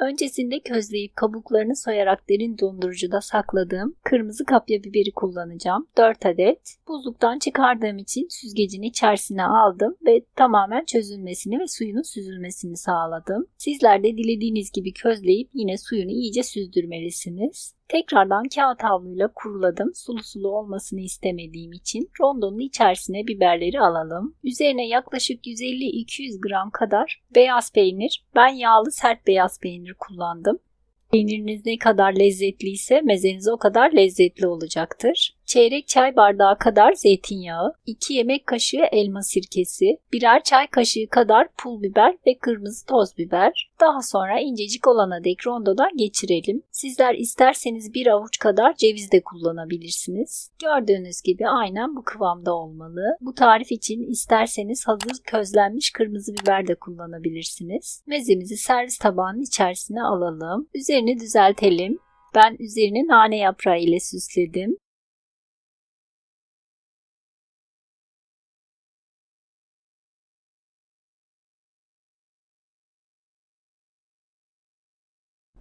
Öncesinde közleyip kabuklarını soyarak derin dondurucuda sakladığım kırmızı kapya biberi kullanacağım. 4 adet. Buzluktan çıkardığım için süzgecin içerisine aldım ve tamamen çözülmesini ve suyunun süzülmesini sağladım. Sizler de dilediğiniz gibi közleyip yine suyunu iyice süzdürmelisiniz. Tekrardan kağıt havluyla kuruladım. Sulu sulu olmasını istemediğim için rondonun içerisine biberleri alalım. Üzerine yaklaşık 150-200 gram kadar beyaz peynir. Ben yağlı sert beyaz peynir kullandım. Peyniriniz ne kadar lezzetliyse mezeniz o kadar lezzetli olacaktır. Çeyrek çay bardağı kadar zeytinyağı, 2 yemek kaşığı elma sirkesi, birer çay kaşığı kadar pul biber ve kırmızı toz biber. Daha sonra incecik olana dek rondodan geçirelim. Sizler isterseniz bir avuç kadar ceviz de kullanabilirsiniz. Gördüğünüz gibi aynen bu kıvamda olmalı. Bu tarif için isterseniz hazır közlenmiş kırmızı biber de kullanabilirsiniz. Mezemizi servis tabağının içerisine alalım. Üzerini düzeltelim. Ben üzerini nane yaprağı ile süsledim.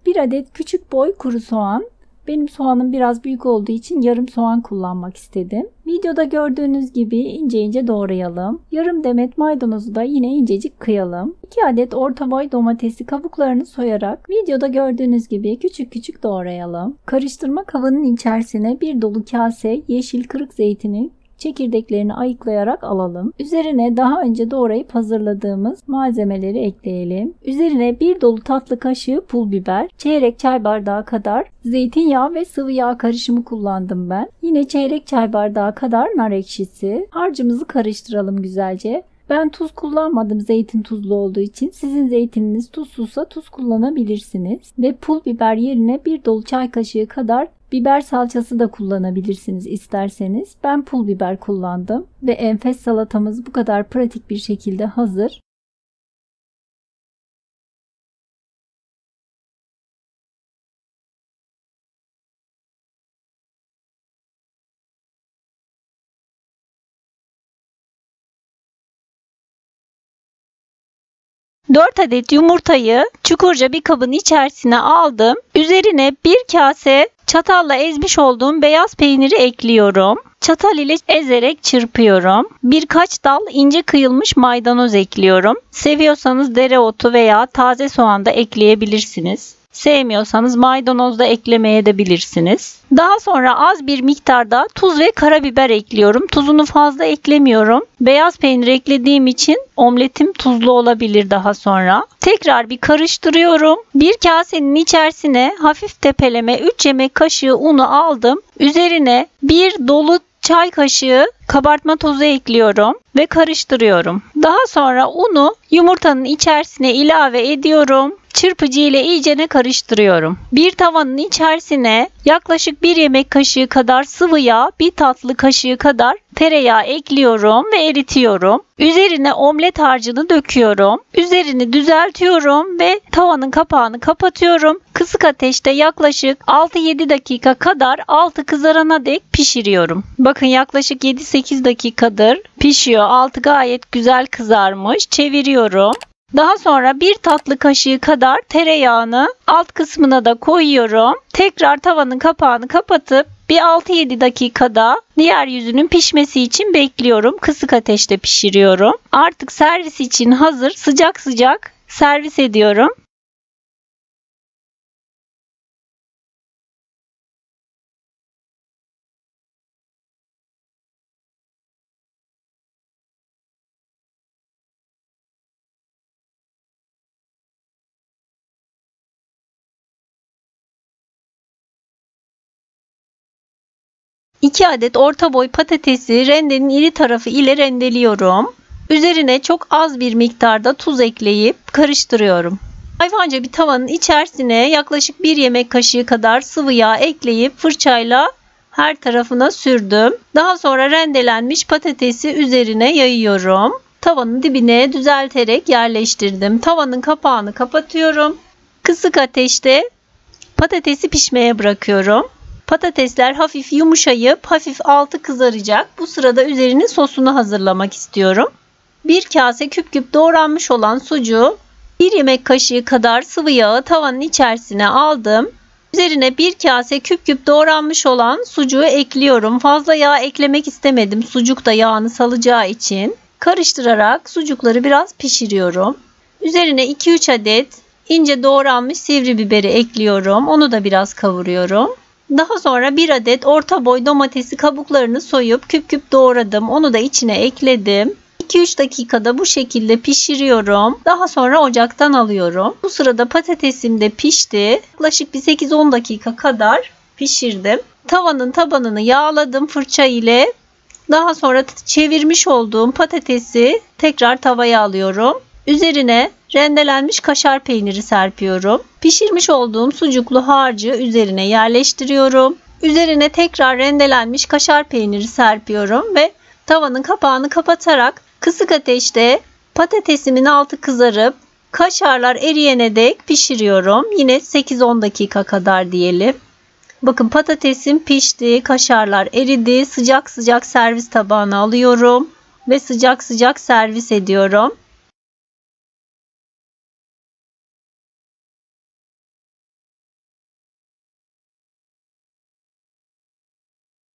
Bir adet küçük boy kuru soğan. Benim soğanım biraz büyük olduğu için yarım soğan kullanmak istedim. Videoda gördüğünüz gibi ince ince doğrayalım. Yarım demet maydanozu da yine incecik kıyalım. 2 adet orta boy domatesi kabuklarını soyarak videoda gördüğünüz gibi küçük küçük doğrayalım. Karıştırma kabının içerisine bir dolu kase yeşil kırık zeytinin çekirdeklerini ayıklayarak alalım. Üzerine daha önce doğrayıp hazırladığımız malzemeleri ekleyelim. Üzerine bir dolu tatlı kaşığı pul biber, çeyrek çay bardağı kadar zeytinyağı ve sıvı yağ karışımı kullandım ben. Yine çeyrek çay bardağı kadar nar ekşisi. Harcımızı karıştıralım güzelce. Ben tuz kullanmadım zeytin tuzlu olduğu için. Sizin zeytininiz tuzsuzsa tuz kullanabilirsiniz. Ve pul biber yerine bir dolu çay kaşığı kadar biber salçası da kullanabilirsiniz isterseniz. Ben pul biber kullandım ve enfes salatamız bu kadar pratik bir şekilde hazır. Dört adet yumurtayı çukurca bir kabın içerisine aldım. Üzerine bir kase çatalla ezmiş olduğum beyaz peyniri ekliyorum. Çatal ile ezerek çırpıyorum. Birkaç dal ince kıyılmış maydanoz ekliyorum. Seviyorsanız dereotu veya taze soğan da ekleyebilirsiniz. Sevmiyorsanız maydanoz da eklemeyebilirsiniz. Daha sonra az bir miktarda tuz ve karabiber ekliyorum. Tuzunu fazla eklemiyorum. Beyaz peynir eklediğim için omletim tuzlu olabilir daha sonra. Tekrar bir karıştırıyorum. Bir kasenin içerisine hafif tepeleme 3 yemek kaşığı unu aldım. Üzerine bir dolu çay kaşığı kabartma tozu ekliyorum ve karıştırıyorum. Daha sonra unu yumurtanın içerisine ilave ediyorum. Çırpıcı ile iyicene karıştırıyorum. Bir tavanın içerisine yaklaşık 1 yemek kaşığı kadar sıvı yağ, 1 tatlı kaşığı kadar tereyağı ekliyorum ve eritiyorum. Üzerine omlet harcını döküyorum. Üzerini düzeltiyorum ve tavanın kapağını kapatıyorum. Kısık ateşte yaklaşık 6-7 dakika kadar altı kızarana dek pişiriyorum. Bakın yaklaşık 7-8 dakikadır pişiyor. Altı gayet güzel kızarmış. Çeviriyorum. Daha sonra 1 tatlı kaşığı kadar tereyağını alt kısmına da koyuyorum. Tekrar tavanın kapağını kapatıp bir 6-7 dakikada diğer yüzünün pişmesi için bekliyorum. Kısık ateşte pişiriyorum. Artık servis için hazır. Sıcak sıcak servis ediyorum. İki adet orta boy patatesi rendenin iri tarafı ile rendeliyorum. Üzerine çok az bir miktarda tuz ekleyip karıştırıyorum. Hayvanca bir tavanın içerisine yaklaşık 1 yemek kaşığı kadar sıvı yağ ekleyip fırçayla her tarafına sürdüm. Daha sonra rendelenmiş patatesi üzerine yayıyorum. Tavanın dibine düzelterek yerleştirdim. Tavanın kapağını kapatıyorum. Kısık ateşte patatesi pişmeye bırakıyorum. Patatesler hafif yumuşayıp hafif altı kızaracak. Bu sırada üzerine sosunu hazırlamak istiyorum. Bir kase küp küp doğranmış olan sucuğu 1 yemek kaşığı kadar sıvı yağı tavanın içerisine aldım. Üzerine 1 kase küp küp doğranmış olan sucuğu ekliyorum. Fazla yağ eklemek istemedim. Sucuk da yağını salacağı için. Karıştırarak sucukları biraz pişiriyorum. Üzerine 2-3 adet ince doğranmış sivri biberi ekliyorum. Onu da biraz kavuruyorum. Daha sonra 1 adet orta boy domatesi kabuklarını soyup küp küp doğradım. Onu da içine ekledim. 2-3 dakikada bu şekilde pişiriyorum. Daha sonra ocaktan alıyorum. Bu sırada patatesim de pişti. Yaklaşık bir 8-10 dakika kadar pişirdim. Tavanın tabanını yağladım fırça ile. Daha sonra çevirmiş olduğum patatesi tekrar tavaya alıyorum. Üzerine rendelenmiş kaşar peyniri serpiyorum. Pişirmiş olduğum sucuklu harcı üzerine yerleştiriyorum. Üzerine tekrar rendelenmiş kaşar peyniri serpiyorum ve tavanın kapağını kapatarak kısık ateşte patatesimin altı kızarıp kaşarlar eriyene dek pişiriyorum. Yine 8-10 dakika kadar diyelim. Bakın patatesim pişti, kaşarlar eridi. Sıcak sıcak servis tabağına alıyorum ve sıcak sıcak servis ediyorum.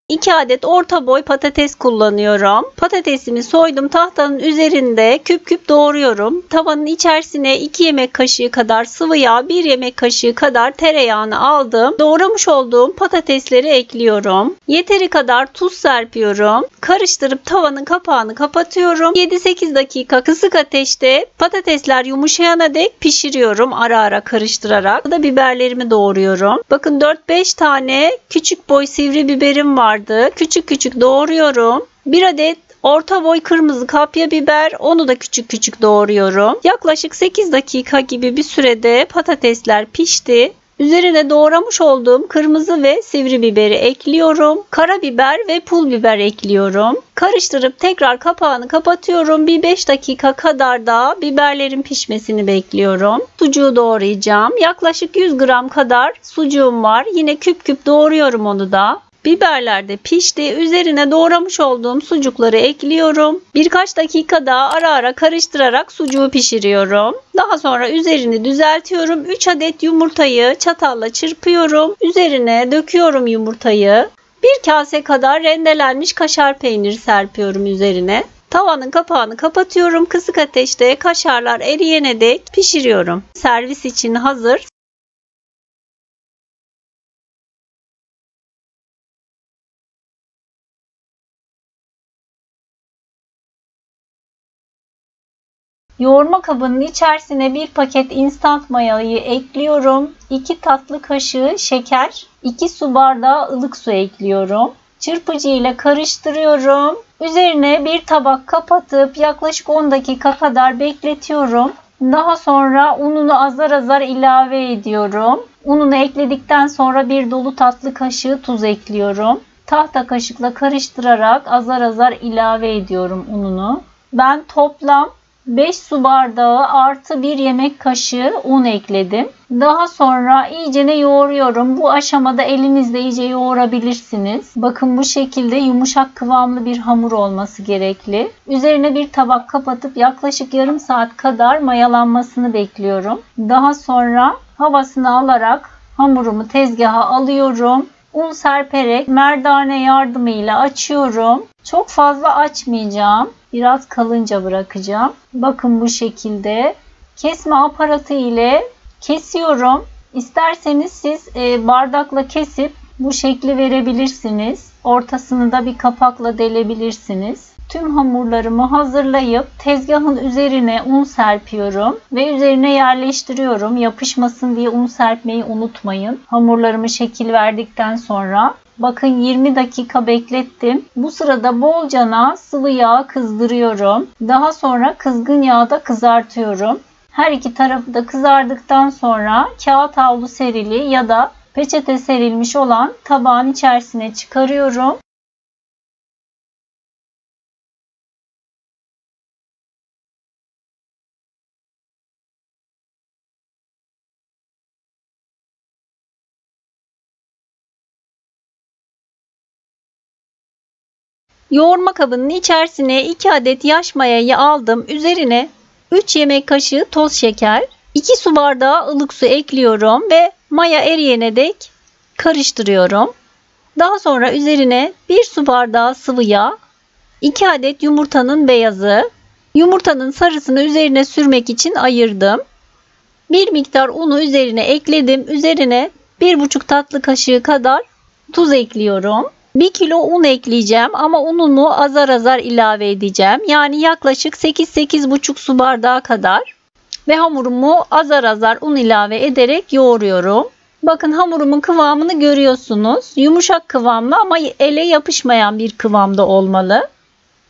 2 adet orta boy patates kullanıyorum. Patatesimi soydum, tahtanın üzerinde küp küp doğruyorum. Tavanın içerisine 2 yemek kaşığı kadar sıvı yağ, 1 yemek kaşığı kadar tereyağını aldım. Doğramış olduğum patatesleri ekliyorum. Yeteri kadar tuz serpiyorum. Karıştırıp tavanın kapağını kapatıyorum. 7-8 dakika kısık ateşte patatesler yumuşayana dek pişiriyorum ara ara karıştırarak. Burada biberlerimi doğruyorum. Bakın 4-5 tane küçük boy sivri biberim var. Küçük küçük doğruyorum. 1 adet orta boy kırmızı kapya biber, onu da küçük küçük doğruyorum. Yaklaşık 8 dakika gibi bir sürede patatesler pişti. Üzerine doğramış olduğum kırmızı ve sivri biberi ekliyorum. Karabiber ve pul biber ekliyorum. Karıştırıp tekrar kapağını kapatıyorum. Bir 5 dakika kadar da biberlerin pişmesini bekliyorum. Sucuğu doğrayacağım. Yaklaşık 100 gram kadar sucuğum var. Yine küp küp doğruyorum onu da. Biberler de pişti. Üzerine doğramış olduğum sucukları ekliyorum. Birkaç dakika daha ara ara karıştırarak sucuğu pişiriyorum. Daha sonra üzerini düzeltiyorum. 3 adet yumurtayı çatalla çırpıyorum. Üzerine döküyorum yumurtayı. 1 kase kadar rendelenmiş kaşar peyniri serpiyorum üzerine. Tavanın kapağını kapatıyorum. Kısık ateşte kaşarlar eriyene dek pişiriyorum. Servis için hazır. Yoğurma kabının içerisine 1 paket instant mayayı ekliyorum. 2 tatlı kaşığı şeker, 2 su bardağı ılık su ekliyorum. Çırpıcı ile karıştırıyorum. Üzerine bir tabak kapatıp yaklaşık 10 dakika kadar bekletiyorum. Daha sonra ununu azar azar ilave ediyorum. Ununu ekledikten sonra bir dolu tatlı kaşığı tuz ekliyorum. Tahta kaşıkla karıştırarak azar azar ilave ediyorum ununu. Ben toplam 5 su bardağı artı 1 yemek kaşığı un ekledim. Daha sonra iyicene yoğuruyorum. Bu aşamada elinizle iyice yoğurabilirsiniz. Bakın bu şekilde yumuşak kıvamlı bir hamur olması gerekli. Üzerine bir tabak kapatıp yaklaşık yarım saat kadar mayalanmasını bekliyorum. Daha sonra havasını alarak hamurumu tezgaha alıyorum. Un serperek merdane yardımıyla açıyorum. Çok fazla açmayacağım. Biraz kalınca bırakacağım. Bakın bu şekilde kesme aparatı ile kesiyorum. İsterseniz siz bardakla kesip bu şekli verebilirsiniz. Ortasını da bir kapakla delebilirsiniz. Tüm hamurlarımı hazırlayıp tezgahın üzerine un serpiyorum ve üzerine yerleştiriyorum. Yapışmasın diye un serpmeyi unutmayın. Hamurlarımı şekil verdikten sonra bakın 20 dakika beklettim. Bu sırada bolcana sıvı yağ kızdırıyorum. Daha sonra kızgın yağda kızartıyorum. Her iki tarafı da kızardıktan sonra kağıt havlu serili ya da peçete serilmiş olan tabağın içerisine çıkarıyorum. Yoğurma kabının içerisine 2 adet yaş mayayı aldım. Üzerine 3 yemek kaşığı toz şeker, 2 su bardağı ılık su ekliyorum ve maya eriyene dek karıştırıyorum. Daha sonra üzerine 1 su bardağı sıvı yağ, 2 adet yumurtanın beyazı, yumurtanın sarısını üzerine sürmek için ayırdım. Bir miktar unu üzerine ekledim. Üzerine 1,5 tatlı kaşığı kadar tuz ekliyorum. 1 kilo un ekleyeceğim ama unumu azar azar ilave edeceğim. Yani yaklaşık 8-8,5 su bardağı kadar. Ve hamurumu azar azar un ilave ederek yoğuruyorum. Bakın hamurumun kıvamını görüyorsunuz. Yumuşak kıvamlı ama ele yapışmayan bir kıvamda olmalı.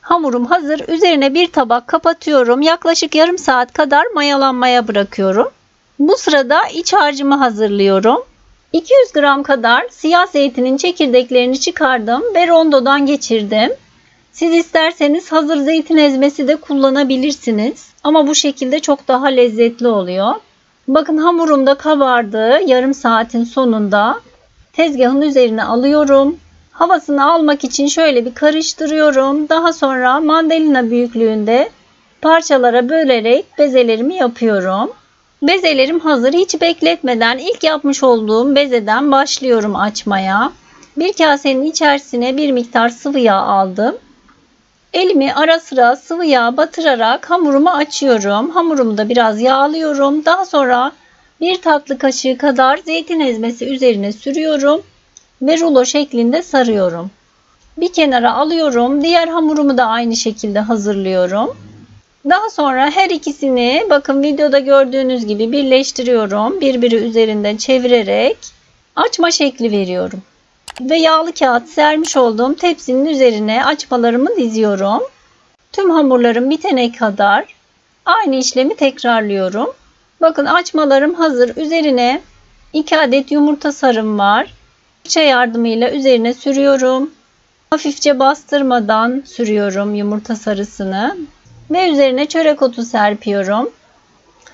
Hamurum hazır. Üzerine bir tabak kapatıyorum. Yaklaşık yarım saat kadar mayalanmaya bırakıyorum. Bu sırada iç harcımı hazırlıyorum. 200 gram kadar siyah zeytinin çekirdeklerini çıkardım ve rondodan geçirdim. Siz isterseniz hazır zeytin ezmesi de kullanabilirsiniz. Ama bu şekilde çok daha lezzetli oluyor. Bakın hamurum da kabardı. Yarım saatin sonunda tezgahın üzerine alıyorum. Havasını almak için şöyle bir karıştırıyorum. Daha sonra mandalina büyüklüğünde parçalara bölerek bezelerimi yapıyorum. Bezelerim hazır. Hiç bekletmeden ilk yapmış olduğum bezeden başlıyorum açmaya. Bir kasenin içerisine bir miktar sıvı yağ aldım. Elimi ara sıra sıvı yağ batırarak hamurumu açıyorum. Hamurumu da biraz yağlıyorum. Daha sonra bir tatlı kaşığı kadar zeytin ezmesi üzerine sürüyorum ve rulo şeklinde sarıyorum. Bir kenara alıyorum. Diğer hamurumu da aynı şekilde hazırlıyorum. Daha sonra her ikisini bakın videoda gördüğünüz gibi birleştiriyorum. Birbiri üzerinden çevirerek açma şekli veriyorum. Ve yağlı kağıt sermiş olduğum tepsinin üzerine açmalarımı diziyorum. Tüm hamurlarım bitene kadar aynı işlemi tekrarlıyorum. Bakın açmalarım hazır. Üzerine 2 adet yumurta sarım var. Fırça yardımıyla üzerine sürüyorum. Hafifçe bastırmadan sürüyorum yumurta sarısını. Ve üzerine çörek otu serpiyorum.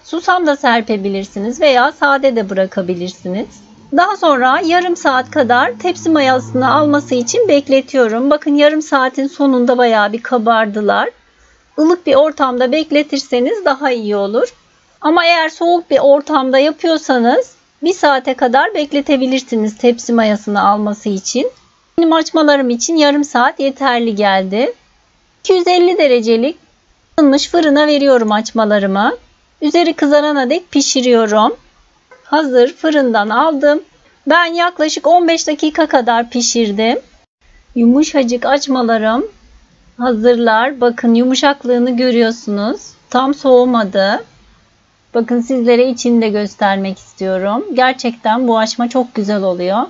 Susam da serpebilirsiniz veya sade de bırakabilirsiniz. Daha sonra yarım saat kadar tepsi mayasını alması için bekletiyorum. Bakın yarım saatin sonunda bayağı bir kabardılar. Ilık bir ortamda bekletirseniz daha iyi olur. Ama eğer soğuk bir ortamda yapıyorsanız 1 saate kadar bekletebilirsiniz tepsi mayasını alması için. Benim açmalarım için yarım saat yeterli geldi. 250 derecelik ısınmış fırına veriyorum açmalarımı. Üzeri kızarana dek pişiriyorum. Hazır fırından aldım. Ben yaklaşık 15 dakika kadar pişirdim. Yumuşacık açmalarım hazırlar. Bakın yumuşaklığını görüyorsunuz. Tam soğumadı. Bakın sizlere içini de göstermek istiyorum. Gerçekten bu açma çok güzel oluyor.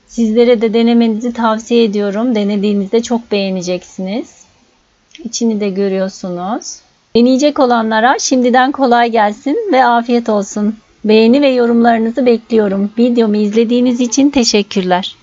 Sizlere de denemenizi tavsiye ediyorum. Denediğinizde çok beğeneceksiniz. İçini de görüyorsunuz. Deneyecek olanlara şimdiden kolay gelsin ve afiyet olsun. Beğeni ve yorumlarınızı bekliyorum. Videomu izlediğiniz için teşekkürler.